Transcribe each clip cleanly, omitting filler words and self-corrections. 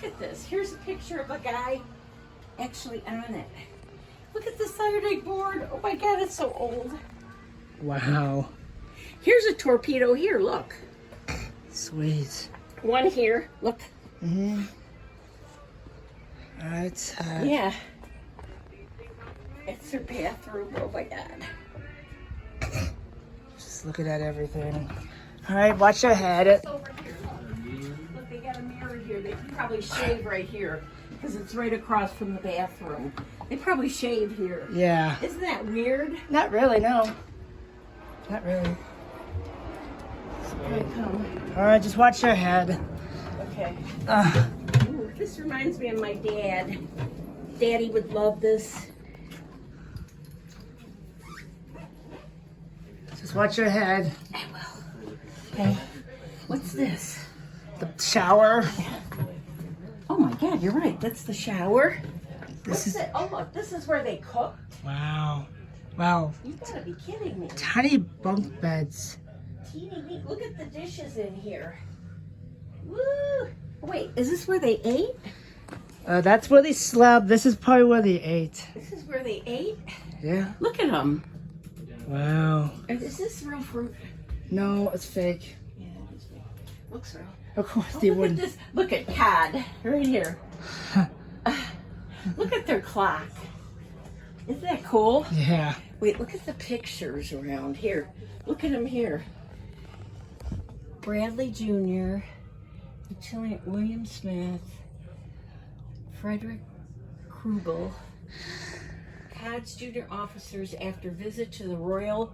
look at this. Here's a picture of a guy actually on it. Look at the Saturday board. Oh my God, it's so old. Wow. Here's a torpedo here, look. Sweet. One here, look. Mm-hmm. Alright. Yeah. It's their bathroom, oh my God. Just looking at everything. Alright, watch your head. It's over here, look, they got a mirror here. They can probably shave right here because it's right across from the bathroom. They probably shave here. Yeah. Isn't that weird? Not really, no. Not really. Here I come. Alright, just watch your head. Okay. Ooh, this reminds me of my dad. Daddy would love this. Just watch your head. I will. Okay. What's this? The shower. Oh my God, you're right. That's the shower. This is. Oh look, this is where they cook. Wow. Wow. You gotta be kidding me. Tiny bunk beds. Teeny weeny. Look at the dishes in here. Woo! Wait, is this where they ate? That's where they slept. This is probably where they ate. This is where they ate? Yeah. Look at them. Wow. Is this real fruit? No, it's fake. Yeah, it is fake. Looks real. Of course Oh, they look at wouldn't. this. Look at Cod right here. Look at their clock. Isn't that cool? Yeah. Wait, look at the pictures around here. Look at them here. Bradley Jr., Lieutenant William Smith, Frederick Krubel, Cod's junior officers after visit to the Royal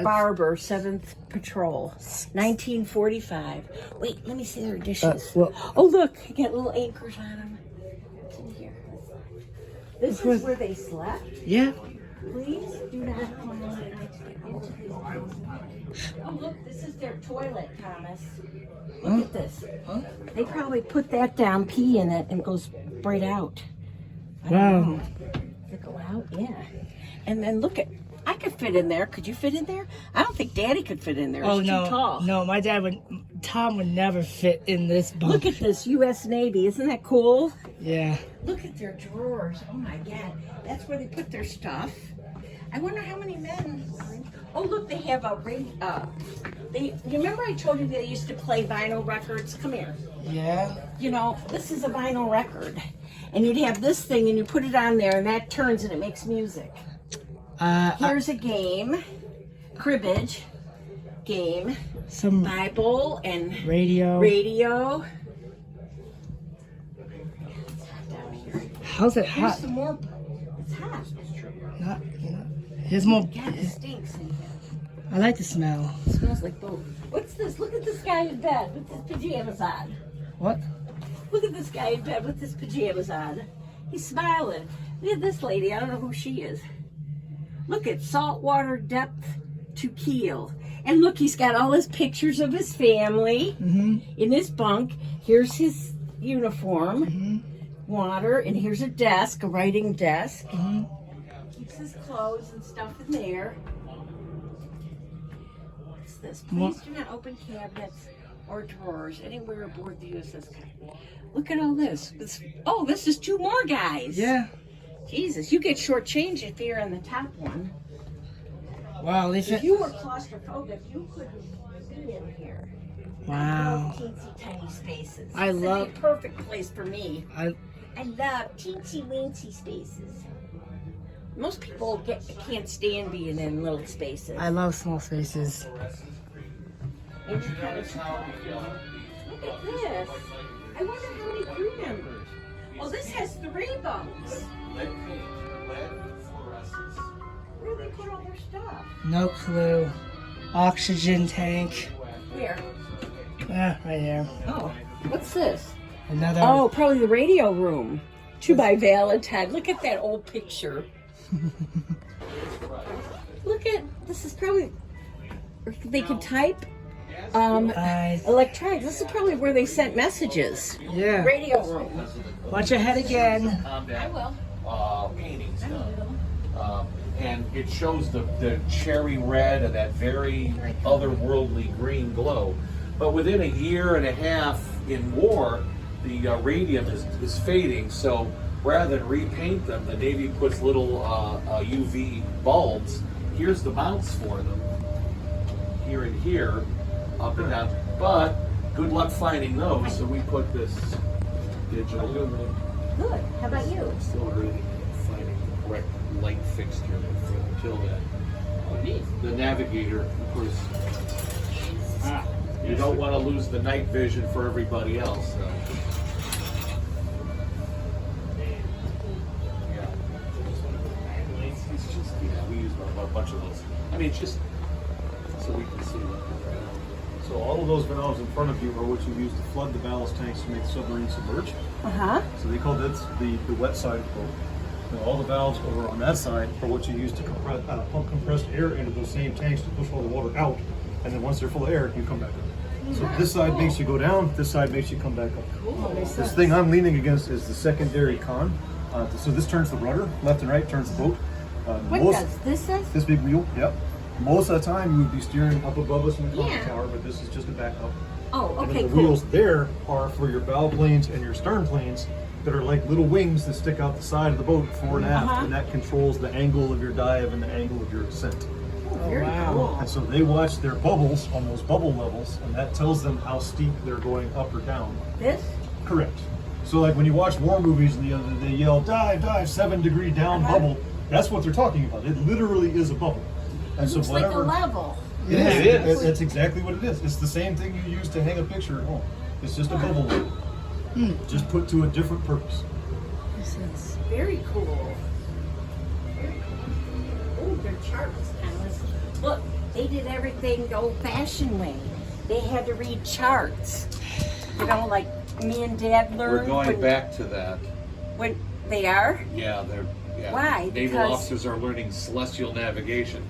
Barber 7th Patrol, 1945. Wait, let me see their dishes. Oh, look, you got little anchors on them. What's in here? This is where they slept? Yeah. Please do not come on at night to get into these rooms. Oh, look, this is their toilet, Thomas. Look at this. Huh? They probably put that down, pee in it, and it goes right out. I don't Wow. know. Does it go out? Yeah. And then look at, I could fit in there. Could you fit in there? I don't think Daddy could fit in there. Oh It's no. too tall. No, my dad would. Tom would never fit in this bunk. Look at this U.S. Navy. Isn't that cool? Yeah. Look at their drawers. Oh my God. That's where they put their stuff. I wonder how many men. Oh, look, they have a ring. You remember I told you they used to play vinyl records? Come here. Yeah. You know, this is a vinyl record. And you'd have this thing and you put it on there and that turns and it makes music. Here's a game. Cribbage game. Some Bible and radio. radio. It's hot down here. How's it Here's hot? some more. It's hot. Not, you know. Here's more. God, it stinks in here. I like the smell. It smells like both. What's this? Look at this guy in bed with his pajamas on. What? Look at this guy in bed with his pajamas on. He's smiling. Look at this lady. I don't know who she is. Look at saltwater depth to keel. And look, he's got all his pictures of his family in his bunk. Here's his uniform, water, and here's a desk, a writing desk. Keeps his clothes and stuff in there. What's this? Please do not open cabinets or drawers anywhere aboard the USS Cod. Look at all this. Oh, this is two more guys. Yeah. Jesus, you get shortchanged if you're on the top one. Wow. They If fit. you were claustrophobic, you couldn't be in here. Wow. I love teensy tiny spaces. I It's love- a perfect place for me. I. I love teensy weensy spaces. Most people can't stand being in little spaces. I love small spaces. And you kind of- Look at this. I wonder how many crew members. Oh, this has 3 bunks. Where do they put all their stuff? No clue. Oxygen tank. Where? Yeah, right here. Oh, what's this? Another. Oh, probably the radio room. 2 by Valentine. Look at that old picture. Look at, this is probably, they could type electronics. This is probably where they sent messages. Yeah. Radio room. Watch your head again. I will. Paintings done. And it shows the cherry red and that very otherworldly green glow. But within a year and a half in war, radium is fading, so rather than repaint them, the Navy puts little UV bulbs. Here's the mounts for them, here and here, up and down. But good luck finding those, so we put this digital. Good. How about you? I'm still really finding the correct light fixture until then. The navigator, of course. You don't want to lose the night vision for everybody else. So. Yeah. It's just, we use a bunch of those. I mean, it's just so we can see what. So all of those valves in front of you are what you use to flood the ballast tanks to make the submarine submerge. So they call that the wet side of the boat. And all the valves over on that side are what you use to pump compressed air into those same tanks to push all the water out. And then once they're full of air, you come back up. So this side makes you go down, this side makes you come back up. This thing I'm leaning against is the secondary con. So this turns the rudder, left and right turns the boat. What does this is? This big wheel, yep. Most of the time you would be steering up above us in the conning tower, but this is just a backup. Oh, And okay, then the cool. wheels there are for your bow planes and your stern planes that are like little wings that stick out the side of the boat fore and aft, and that controls the angle of your dive and the angle of your ascent. Very cool. And so they watch their bubbles on those bubble levels, and that tells them how steep they're going up or down. This? Correct. So like when you watch war movies and they yell, dive, dive, 7-degree down bubble, that's what they're talking about. It literally is a bubble. And so Looks like a whatever. level. It It is. is. That's exactly what it is. It's the same thing you use to hang a picture at home. It's just a bubble label. Just put to a different purpose. Very cool. Very cool. Oh, their chart was kind of. Look, they did everything the old-fashioned way. They had to read charts. You know, like me and Dad learned. We're going back to that. When they are? Yeah, they're. Yeah. Why? Naval Because- officers are learning celestial navigation.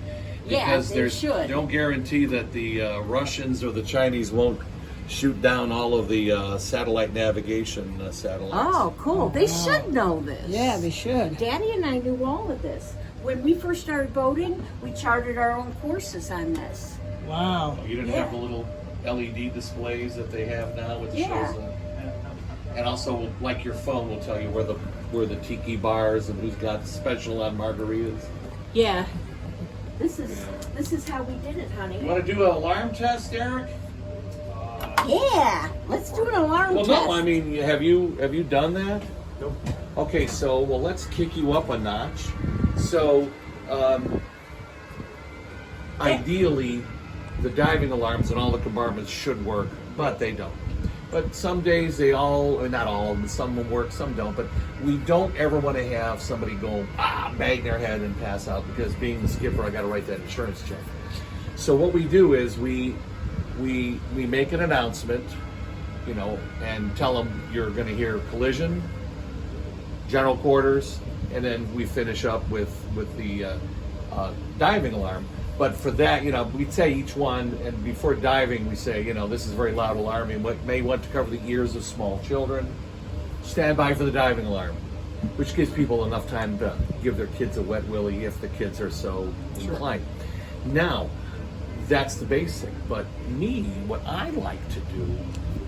Yeah, Because they there's should. no guarantee that the Russians or the Chinese won't shoot down all of the satellite navigation satellites. Oh, cool. They should know this. Yeah, they should. Daddy and I knew all of this. When we first started boating, we charted our own courses on this. Wow. You didn't have the little LED displays that they have now, which Yeah. shows. And also, like your phone will tell you where the tiki bars and who's got special on margaritas. Yeah. This is how we did it, honey. You want to do an alarm test, Eric? Yeah. Let's do an alarm Well, test. no. I mean, have you done that? Nope. Okay, so let's kick you up a notch. So, ideally, the diving alarms in all the compartments should work, but they don't. But some days they all, or not all, some will work, some don't. But we don't ever want to have somebody go bang their head and pass out, because being the skipper, I got to write that insurance check. So what we do is we make an announcement, and tell them you're going to hear collision, general quarters, and then we finish up with the diving alarm. But for that, we say each one, and before diving, we say, this is a very loud alarm. You may want to cover the ears of small children. Stand by for the diving alarm, which gives people enough time to give their kids a wet willy if the kids are so inclined. Now, that's the basic. But what I like to do,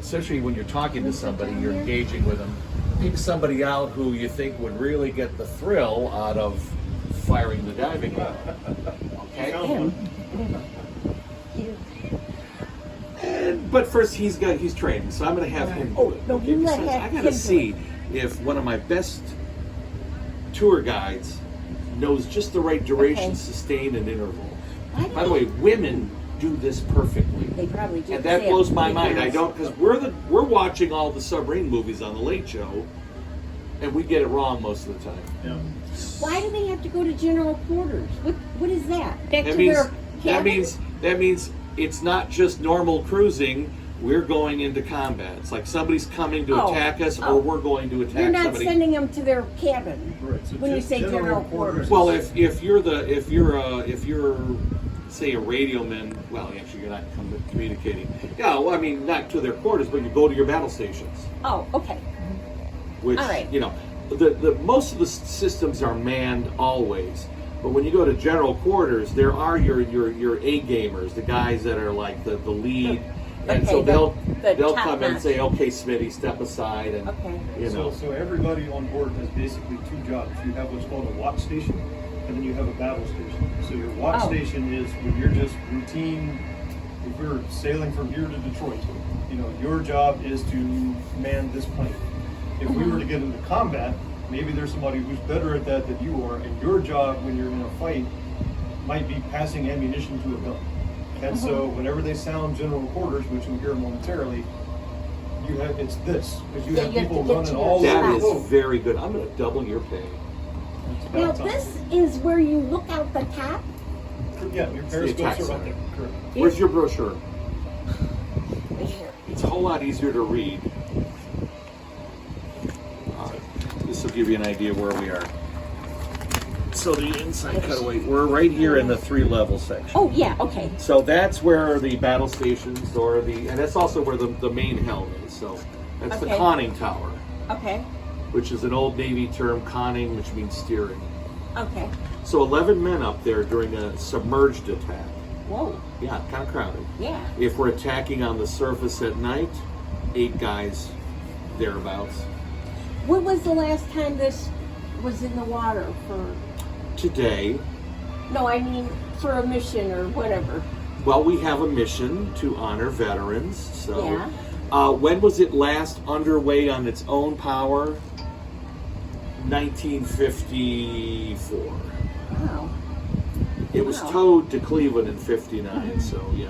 especially when you're talking to somebody, you're engaging with them, pick somebody out who you think would really get the thrill out of firing the diving alarm. Okay? But first, he's training, so I'm going to have him do it. no, you let Besides, I him got do to see if one of my best tour guides knows just the right duration, sustain, and interval. By the way, women do this perfectly. They probably do. And that blows my mind. I don't, because we're watching all the submarine movies on the Late Show, and we get it wrong most of the time. Yeah. Why do they have to go to general quarters? What is that? Back That to means their cabin? that means it's not just normal cruising. We're going into combat. It's like somebody's coming to attack us, or we're going to attack You're not somebody. sending them to their cabin Right. So when you say general quarters. Well, if you're say a radio man, well, actually you're not communicating. Yeah, well, I mean not to their quarters, but you go to your battle stations. Oh, okay. Which All right. the most of the systems are manned always. But when you go to general quarters, there are your A gamers, the guys that are like the lead, And Okay, so they'll the come and top-notch. say, okay, Smitty, step aside, and Okay. you know. So everybody on board has basically two jobs. You have what's called a watch station, and then you have a battle station. So your watch Oh. station is when you're just routine. If you're sailing from here to Detroit, you know your job is to man this plane. If we were to get into combat, maybe there's somebody who's better at that than you are, and your job when you're in a fight might be passing ammunition to a gun. And so whenever they sound general quarters, which we'll hear momentarily, it's this, because you Yeah, have you have people to get running to all your That over the is boat. very good. I'm going to double your pay. It's Now about time. this is where you look out the top. Yeah, your the periscopes attack are right center. there. Correct. Where's your brochure? Right here. It's a whole lot easier to read. This will give you an idea where we are. So the inside cutaway, we're right here in the 3-level section. Oh yeah. Okay. So that's where the battle stations and that's also where the main helm is. So that's the Okay. conning tower, Okay. which is an old Navy term, conning, which means steering. Okay. So 11 men up there during a submerged attack. Whoa. Yeah, kind of crowded. Yeah. If we're attacking on the surface at night, 8 guys thereabouts. When was the last time this was in the water for? Today, No, I mean for a mission or whatever. well, we have a mission to honor veterans. So, Yeah. when was it last underway on its own power? 1954. Wow. It was Wow. towed to Cleveland in '59. So yeah,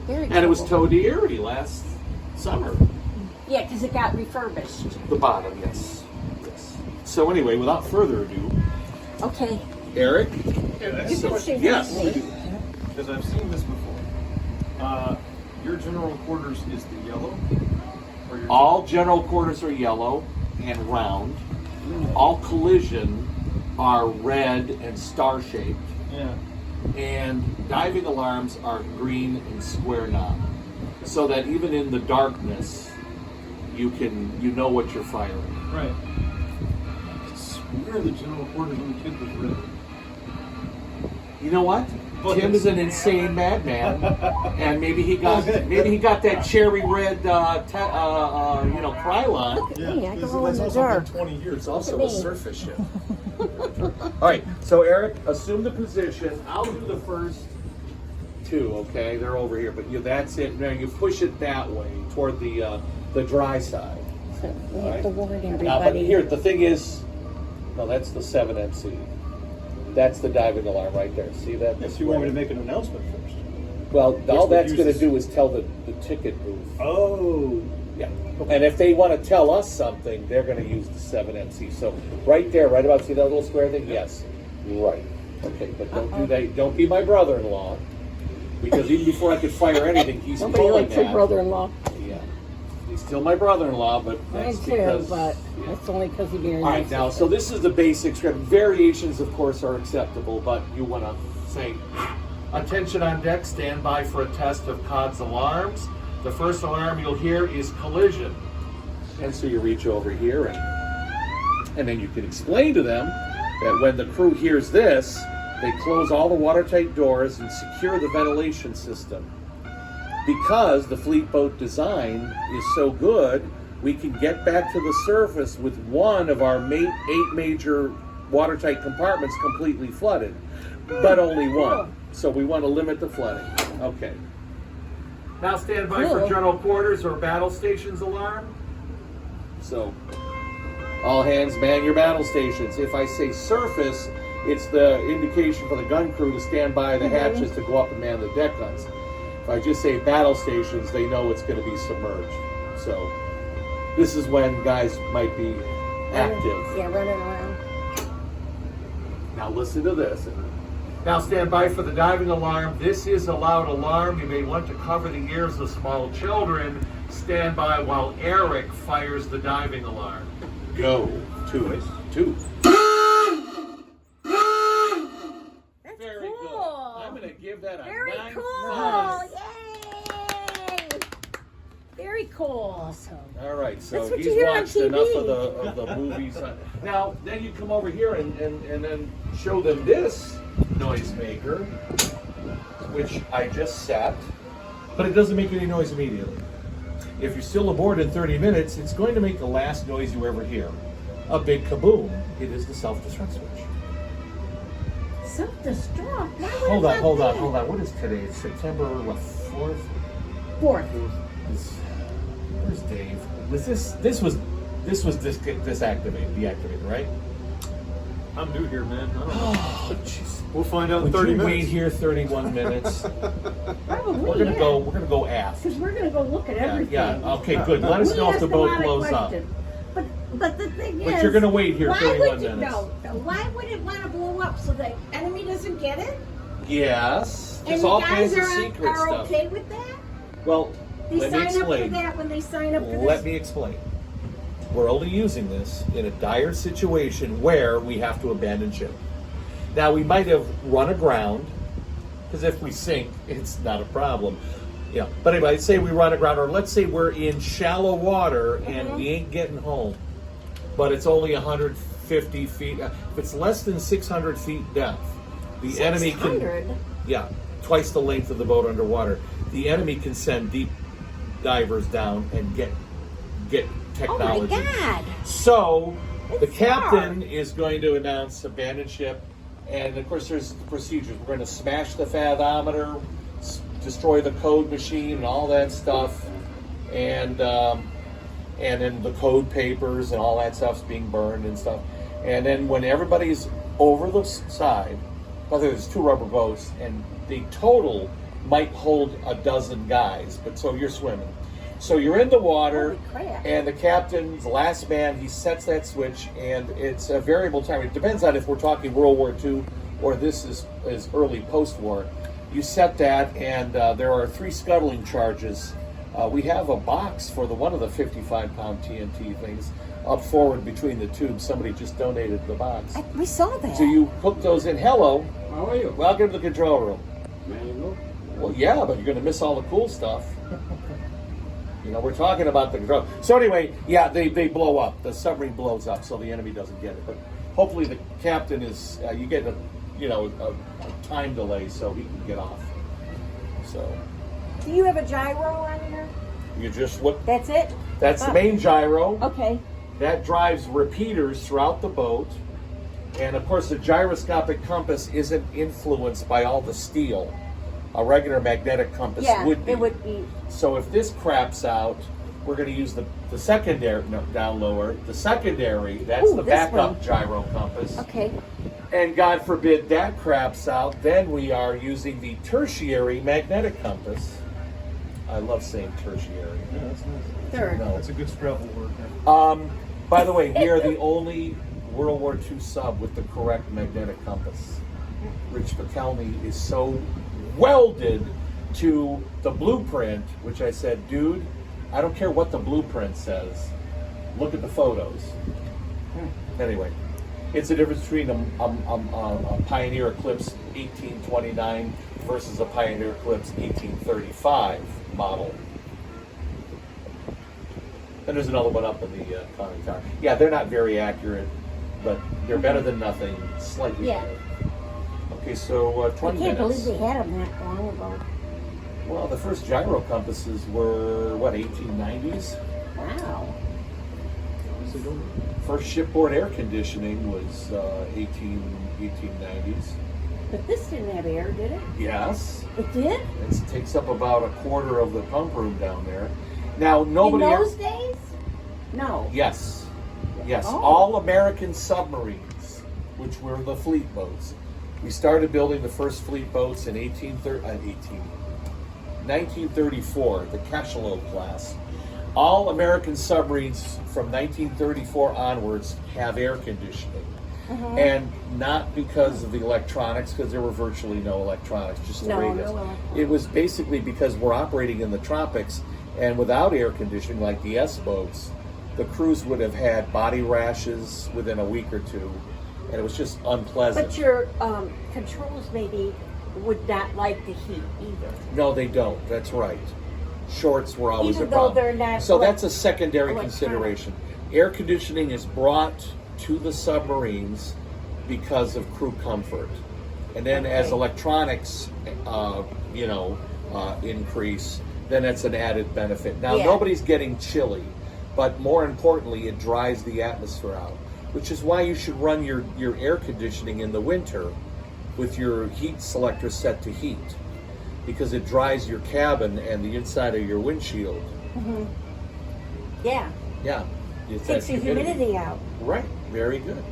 Very. and it was cool. towed to Erie last summer. Yeah, because it got refurbished. The bottom, yes. Yes. So anyway, without further ado, Okay. Eric. Yeah, that's So, a question. yes. Because I've seen this before. Your general quarters is the yellow? Or your All general quarters are yellow and round. All collision are red and star-shaped. Yeah. And diving alarms are green and square knob. So that even in the darkness, you know what you're firing. Right. I swear the general quarters when the kid was red. You know what? Well, Tim is an insane madman, and maybe he got that cherry red, Krylon. Hey, I This go in is the also dark. been 20 years. It's also Look a at me. surface ship. All right, so Eric, assume the position. I'll do the first 2. Okay, they're over here, but that's it. Now you push it that way toward the dry side. We have to warn everybody. Now, but here the thing is, no, that's the 7MC. That's the diving alarm right there. See that? If you want me to make an announcement first. Well, all would that's use going to this- do is tell the ticket booth. Oh. Yeah. And if they want to tell us something, they're going to use the 7MC. So right there, right about, see that little square thing? Yes. Right. Okay, but don't do that. Don't be my brother-in-law. Because even before I could fire anything, he's Nobody pulling likes your that. brother-in-law. Yeah. He's still my brother-in-law, but Mine that's too, because... but that's only because you're very All right, nice. now, so this is the basic script. Variations, of course, are acceptable, but you want to say, attention on deck, stand by for a test of Cod's alarms. The first alarm you'll hear is collision. And so you reach over here, and then you can explain to them that when the crew hears this, they close all the watertight doors and secure the ventilation system. Because the fleet boat design is so good, we can get back to the surface with one of our 8 major watertight compartments completely flooded, but only one. So we want to limit the flooding. Okay. Now stand by for Cool. general quarters or battle stations alarm. So, all hands man your battle stations. If I say surface, it's the indication for the gun crew to stand by the hatches to go up and man the deck guns. If I just say battle stations, they know it's going to be submerged. So, this is when guys might be active. Yeah, running around. Now listen to this. Now stand by for the diving alarm. This is a loud alarm. You may want to cover the ears of small children. Stand by while Eric fires the diving alarm. Go. 2. That's Very cool. good. I'm going to give that a Very 9. cool. Yay! Very cool. All right, so That's what he's you hear on watched enough TV. of the movies. Now, then you come over here and then show them this noisemaker, which I just set. but it doesn't make any noise immediately. If you're still aboard in 30 minutes, it's going to make the last noise you ever hear. A big kaboom. It is the self-destruct switch. Self-destruct? Hold on. What is today? It's September, what, 4th? 4th. Where's Dave? This was deactivated, right? I'm new here, man. I don't know. Oh, jeez. We'll find out in Would 30 you minutes. wait here 31 minutes? Probably. We're gonna go aft. Because we're gonna go look at everything. Yeah. Okay, good. Let us know if the boat blows up. But the thing is, But you're gonna wait here 31 minutes. No, why would it want to blow up so the enemy doesn't get it? Yes. And There's the all guys kinds of secret are stuff. okay with that? Well, They let me sign up for explain. that when they sign up for this? Let me explain. We're only using this in a dire situation where we have to abandon ship. Now, we might have run aground, because if we sink, it's not a problem. Yeah. But anyway, say we run aground, or let's say we're in shallow water and we ain't getting home, but it's only 150 feet. If it's less than 600 feet depth, the enemy can... 600? Yeah, twice the length of the boat underwater. The enemy can send deep divers down and get technology. Oh my God! So the It's captain is going to announce abandon ship, and of course there's the procedures. We're going to smash the fathometer, destroy the code machine, and all that stuff, and then the code papers and all that stuff's being burned and stuff. And then when everybody's over the side, by the way, there's 2 rubber boats, and the total might hold a dozen guys, but so you're swimming. So you're in the water, Holy crap. and the captain's last man, he sets that switch, and it's a variable time. It depends on if we're talking World War II or this is early post-war. You set that, and there are 3 scuttling charges. We have a box for one of the 55-pound TNT things up forward between the tubes. Somebody just donated the box. We saw that. So you hook those in. Hello. How are you? Welcome to the control room. May I go? Well, yeah, but you're going to miss all the cool stuff. You know, we're talking about the control. So anyway, yeah, they blow up. The submarine blows up, so the enemy doesn't get it. But hopefully the captain is, you get a time delay so he can get off. So Do you have a gyro on here? you just look. That's it? That's the main gyro. Okay. That drives repeaters throughout the boat. And of course, the gyroscopic compass isn't influenced by all the steel. A regular magnetic compass would be. It would be. So if this craps out, we're going to use the secondary, down lower, the secondary, that's Ooh, the this backup one. gyro compass. Okay. And God forbid that craps out, then we are using the tertiary magnetic compass. I love saying tertiary. Yeah, that's nice. Third. No. That's a good Scrabble word. By the way, we are the only World War II sub with the correct magnetic compass. Rich McKelney is so welded to the blueprint, which I said, dude, I don't care what the blueprint says. Look at the photos. Anyway, it's the difference between a Pioneer Eclipse 1829 versus a Pioneer Eclipse 1835 model. And there's another one up in the conning tower. Yeah, they're not very accurate, but they're better than nothing, slightly better. Okay, so I 20 can't minutes. believe they had them that long ago. Well, the first gyro compasses were, 1890s? Wow. First shipboard air conditioning was 1890s. But this didn't have air, did it? Yes. It did? It takes up about a quarter of the pump room down there. Now, nobody... In those days? No. Yes. Yes. Oh. All American submarines, which were the fleet boats. We started building the first fleet boats in 1934, the Cachalot class. All American submarines from 1934 onwards have air conditioning. And not because of the electronics, because there were virtually no electronics, just the radios. It was basically because we're operating in the tropics, and without air conditioning, like the S-boats, the crews would have had body rashes within a week or two, and it was just unpleasant. But your controls maybe would not like the heat either. No, they don't. That's right. Shorts were always Even a though problem. they're not So that's a secondary electronic. consideration. Air conditioning is brought to the submarines because of crew comfort. And then as Okay. electronics, increase, then it's an added benefit. Now, Yeah. nobody's getting chilly, but more importantly, it dries the atmosphere out, which is why you should run your air conditioning in the winter with your heat selector set to heat, because it dries your cabin and the inside of your windshield. Yeah. Yeah. It's Takes that the humidity out. Right. Very good.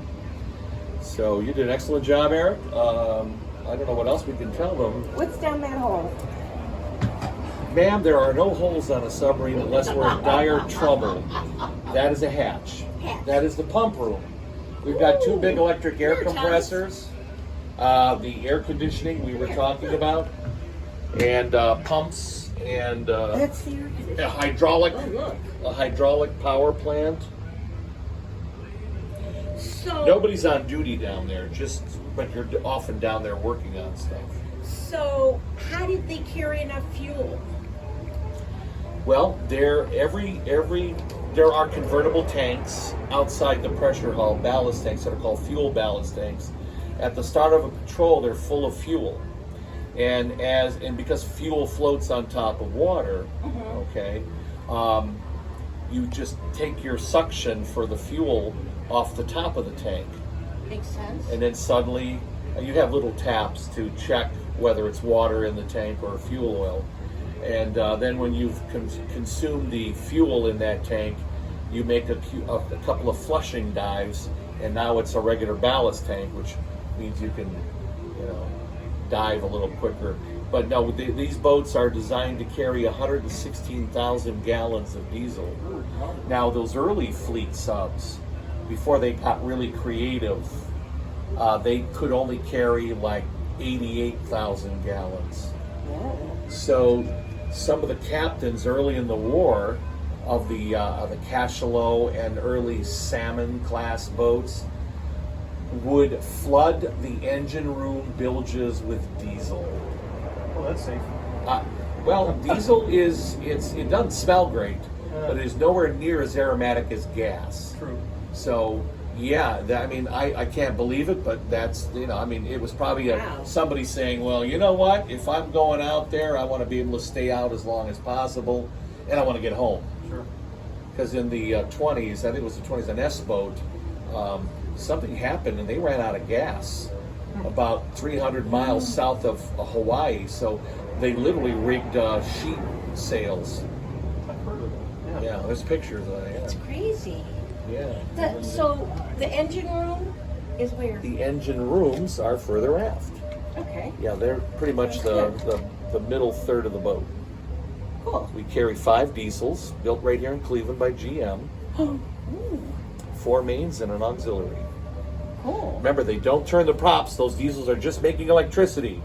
So you did an excellent job, Eric. I don't know what else we can tell them. What's down that hole? Ma'am, there are no holes on a submarine unless we're in dire trouble. That is a hatch. That is the pump room. We've got two big electric air compressors, the air conditioning we were talking about, and pumps, and That's the air conditioner. a hydraulic power plant. So, Nobody's on duty down there, but you're often down there working on stuff. so how did they carry enough fuel? Well, there are convertible tanks outside the pressure hull, ballast tanks that are called fuel ballast tanks. At the start of a patrol, they're full of fuel, and because fuel floats on top of water, okay, you just take your suction for the fuel off the top of the tank, Makes sense. and then suddenly you have little taps to check whether it's water in the tank or fuel oil. And then when you've consumed the fuel in that tank, you make a couple of flushing dives, and now it's a regular ballast tank, which means you can, dive a little quicker. But no, these boats are designed to carry 116,000 gallons of diesel. Now, those early fleet subs, before they got really creative, they could only carry like 88,000 gallons. So some of the captains early in the war of the cachalot and early salmon class boats would flood the engine room bilges with diesel. Well, that's safe. Well, diesel it doesn't smell great, but it is nowhere near as aromatic as gas. True. So yeah, I can't believe it, but that's, it was probably Wow. somebody saying, well, you know what, if I'm going out there, I want to be able to stay out as long as possible, and I want to get home. Sure. Because in the 20s, I think it was the 20s, an S-boat, something happened and they ran out of gas about 300 miles south of Hawaii, so they literally rigged sheet sails. I've heard of it. Yeah, there's pictures of it. It's crazy. Yeah. So the engine room is where? The engine rooms are further aft. Okay, Yeah, they're pretty much the middle third of the boat. cool. We carry 5 diesels, built right here in Cleveland by GM, 4 mains and an auxiliary. Cool. Remember, they don't turn the props. Those diesels are just making electricity.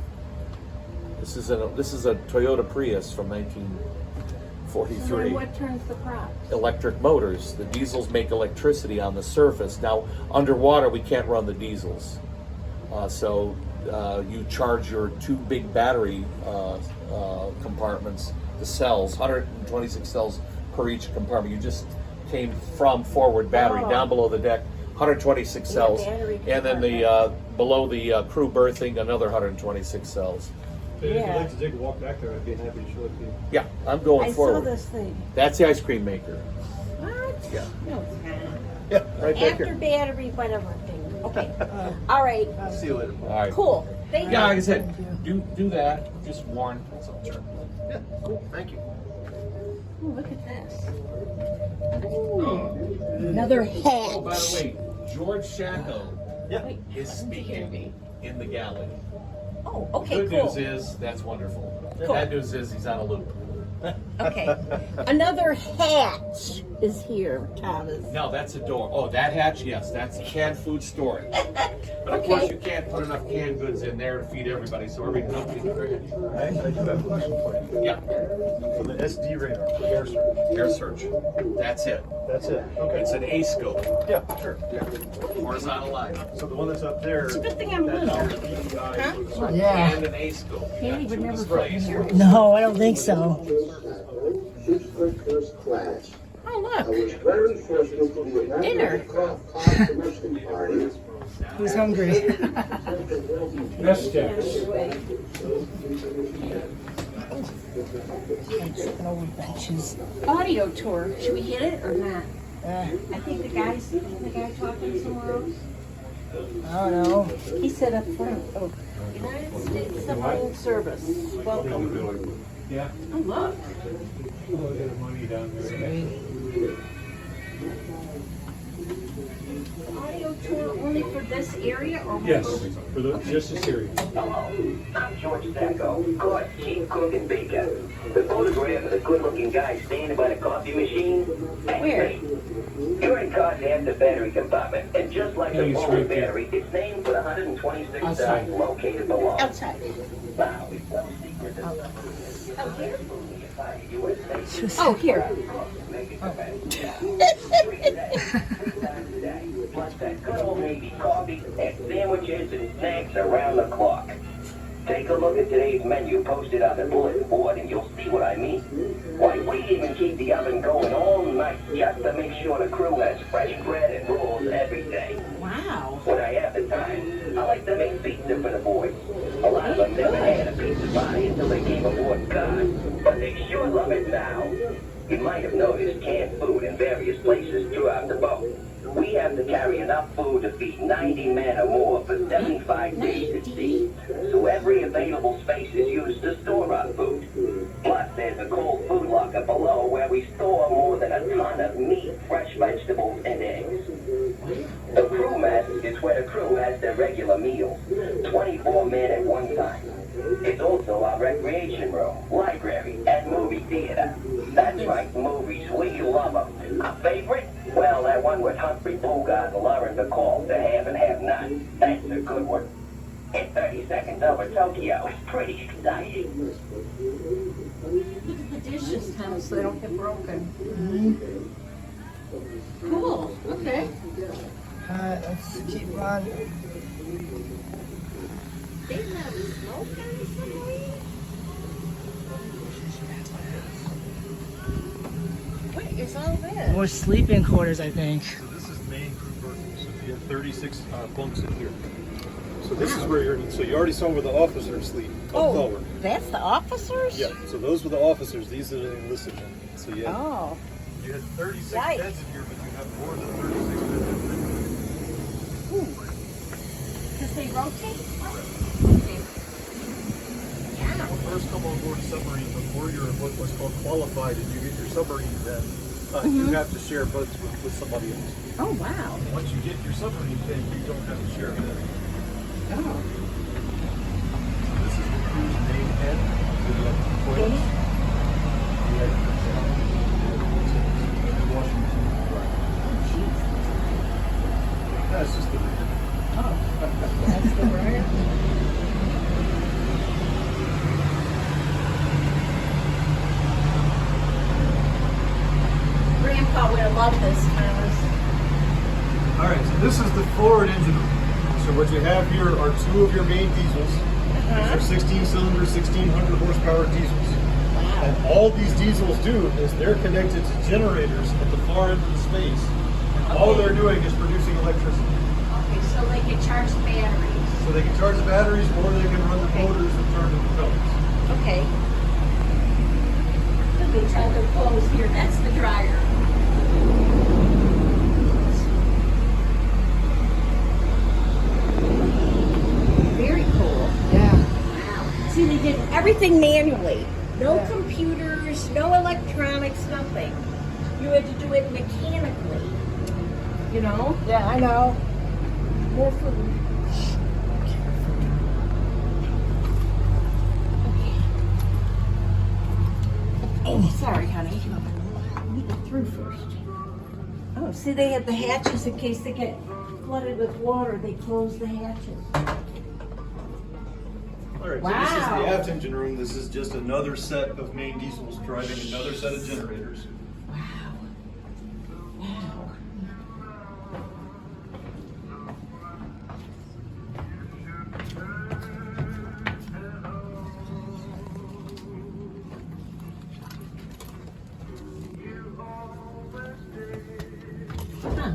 This is a Toyota Prius from So 1943. then what turns the props? Electric motors. The diesels make electricity on the surface. Now, underwater, we can't run the diesels. So you charge your 2 big battery compartments, the cells, 126 cells per each compartment. You just came from forward battery down below the deck, 126 cells, battery and then the below the crew berthing, another 126 cells. If you'd Yeah. like to take a walk back there, I'd be happy to show it to you. Yeah, I'm going I saw forward. this thing. That's the ice cream maker. What? Yeah. No, it's not. Yeah, right back After here. battery, whatever thing. Okay. All right. See you later. All right. Cool. Thank Yeah, you. like I said, do that. Just warn. So, sure. Yeah, cool. Thank you. Ooh, look at this. Ooh. Another hat. Oh, by the way, George Shacko Yeah. is speaking in the galley. Oh, okay, Good cool. news is that's wonderful. Cool. Bad news is he's on a loop. Okay. Another hatch is here, Thomas. No, that's a door. Oh, that hatch, yes, that's canned food storage. But of course, you can't put enough canned goods in there to feed everybody, so every company can bring it. I do have a question for you. Yeah, For the SD radar, for air search. air search. That's it. That's it. Okay. It's an A scope, Yeah, sure. horizontal line, So the one that's up there. It's a good thing I'm that's little. your EEI Huh? for the search. Yeah. and an A scope. You Haley got would 2 never put in displays. here. No, I don't think so. First class. Oh, I look. was very fortunate to be Dinner. commission party. Who's hungry? I'm tripping over benches. Audio tour. Should we hit it or not? Uh, I think the guy talking somewhere else. I don't know. He said up front. Oh, United States Submarine Service. Welcome. Yeah. Oh, look. Look at the money down there. Audio tour only for this area or Yes, for just this area. Hello, I'm George Sacco, cook, chief cook, and baker. The photograph of the good-looking guy standing by the coffee machine, that's Where? me. You're in Cod's after battery compartment, and just like the It's phone right there. battery, it's named for the 126 Outside. cells located below. Outside. Now, it's no secret that Oh, here. Plus that good old Navy coffee and sandwiches and snacks around the clock. Take a look at today's menu posted on the bulletin board and you'll see what I mean. Why, we even keep the oven going all night just to make sure the crew has fresh bread and rolls every day. Wow. When I have the time, I like to make pizza for the boys. A lot of them never had a pizza party until they came aboard Cod, but they sure love it now. You might have noticed canned food in various places throughout the boat. We have to carry enough food to feed 90 men or more for 75 days at sea. So every available space is used to store our food. Plus, there's a cold food locker below where we store more than a ton of meat, fresh vegetables, and eggs. The crew mess is where the crew has their regular meals, 24 men at one time. It's also our recreation room, library, and movie theater. That's right, movies. We love them. Our favorite? Well, that one with Humphrey Bogart and Lauren Bacall, The Have and Have Not. That's a good one. In 30 seconds over Tokyo. It's pretty exciting. Look at the dishes, Tom, so they don't get broken. Cool. Okay. Alright, let's keep on. They have smoke on the submarine? What is all this? More sleeping quarters, I think. So this is main crew berthing. So you have 36 bunks in here. So this is where you're. So you already saw where the officers sleep. Up forward. That's the officers? Yeah. So those were the officers. These are the enlisted men. So you had, Oh. you had 36 Yikes. beds in here, but you have more than 36 beds in here. Because they rotate? When you first come on board a submarine, before you're what's called qualified and you get your submarine pin, you have to share boats with somebody else. Oh, wow. Once you get your submarine pin, you don't have to share a pin. Oh. This is the crew's main head. So you have the toilets. You have the showers, and the washing machine. That's just the reason. That's the word. Grandpa would have loved this, Thomas. All right, so this is the forward engine room. So what you have here are two of your main diesels. These are 16-cylinder, 1600 horsepower diesels. And all these diesels do is they're connected to generators at the far end of the space. And all they're doing is producing electricity. Okay, so they can charge the batteries. So they can charge the batteries or they can run the motors and turn the propellers. Okay. They dry their clothes here. That's the dryer. Very cool. Yeah. Wow. See, they did everything manually. No computers, no electronics, nothing. You had to do it mechanically. You know? Yeah, I know. More food. Oh, sorry, honey. Let me get through first. Oh, see, they had the hatches in case they get flooded with water. They close the hatches. All right, Wow. so this is the aft engine room. This is just another set of main diesels driving another set of generators. Wow. Wow. Huh.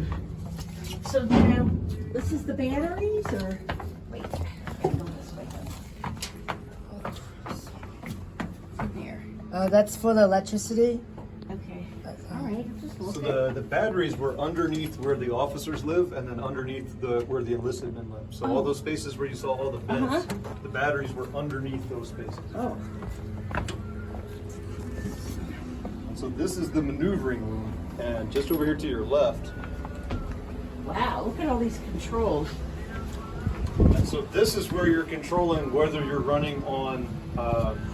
So now, this is the batteries, or wait? I go this way. That's for the electricity. Okay. All right. Just look So the batteries were underneath where the officers live, and then underneath where the enlisted men live. So all those spaces where you saw all the vents, the batteries were underneath those spaces. Oh. And so this is the maneuvering room, and just over here to your left. Wow. Look at all these controls. And so this is where you're controlling whether you're running on.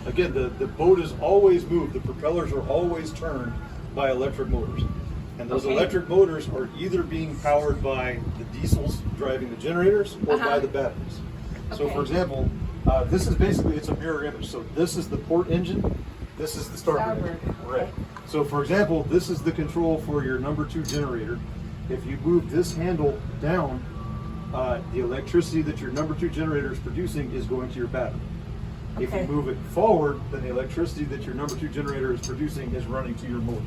Again, the boat is always moved. The propellers are always turned by electric motors. And those electric motors are either being powered by the diesels driving the generators or by the batteries. So for example, this is basically, it's a mirror image. So this is the port engine, this is the starboard engine. Right. So for example, this is the control for your number 2 generator. If you move this handle down, the electricity that your number 2 generator is producing is going to your battery. If you move it forward, then the electricity that your number 2 generator is producing is running to your motor.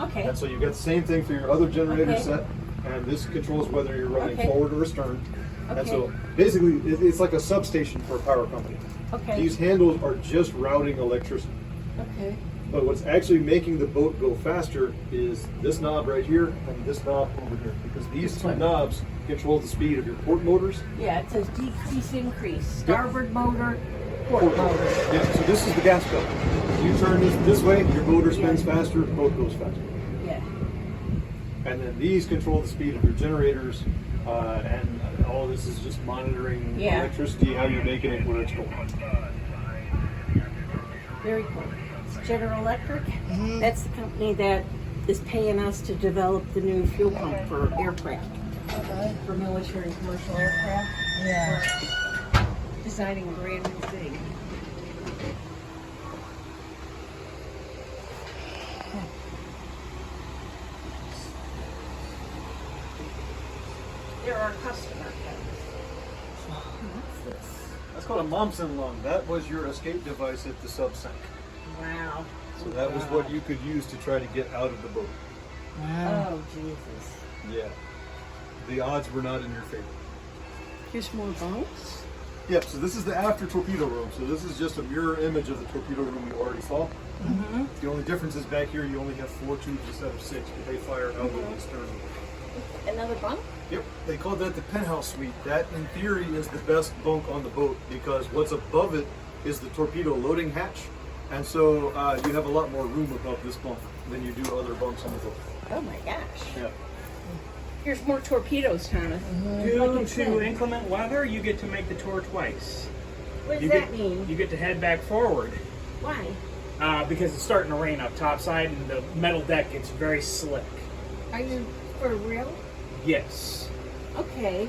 Okay. And so you've got the same thing for your other generator set, and this controls whether you're running forward or astern. And so basically, it's like a substation for a power company. Okay. These handles are just routing electricity. Okay. But what's actually making the boat go faster is this knob right here and this knob over here, because these two knobs control the speed of your port motors. Yeah, it says decrease, increase. Starboard motor, port motor. Yeah, so this is the gas pedal. You turn this way, your motor spins faster, the boat goes faster. Yeah. And then these control the speed of your generators, and all this is just monitoring electricity, how you're making it, where it's going. Very cool. It's General Electric. That's the company that is paying us to develop the new fuel pump for aircraft. For military and commercial aircraft. Yeah. We're designing a brand new thing. They're our customer. What's this? That's called a Momsen lung. That was your escape device at the sub sank. Wow. So that was what you could use to try to get out of the boat. Wow. Oh, Jesus. Yeah. The odds were not in your favor. Here's more bunks. Yep, so this is the after torpedo room. So this is just a mirror image of the torpedo room you already saw. The only difference is back here you only have 4 tubes instead of 6, but they fire out of the stern. Another bunk? Yep, they call that the penthouse suite. That, in theory, is the best bunk on the boat because what's above it is the torpedo loading hatch. And so you have a lot more room above this bunk than you do other bunks on the boat. Oh my gosh. Yeah. Here's more torpedoes, Thomas. Due to inclement weather, you get to make the tour twice. What does You that get, mean? You get to head back forward Why? because it's starting to rain up topside and the metal deck gets very slick. Are you for real? Yes. Okay.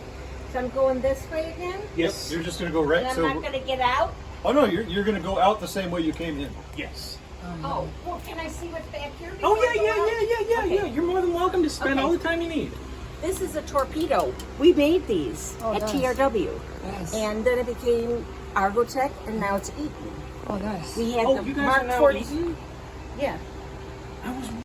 So I'm going this way again? Yes. You're just going to go right. And I'm So, not going to get out? oh no, you're going to go out the same way you came in. Yes. Oh, well, can I see what's back here? Oh before I go out? yeah. Okay. You're more than welcome to spend Okay. all the time you need. This is a torpedo. We made these at nice. TRW. Nice. And then it became Argotech, and now it's Eaton. Oh, nice. We had Oh, the you guys Mark are now 40. Eaton? Yeah. I was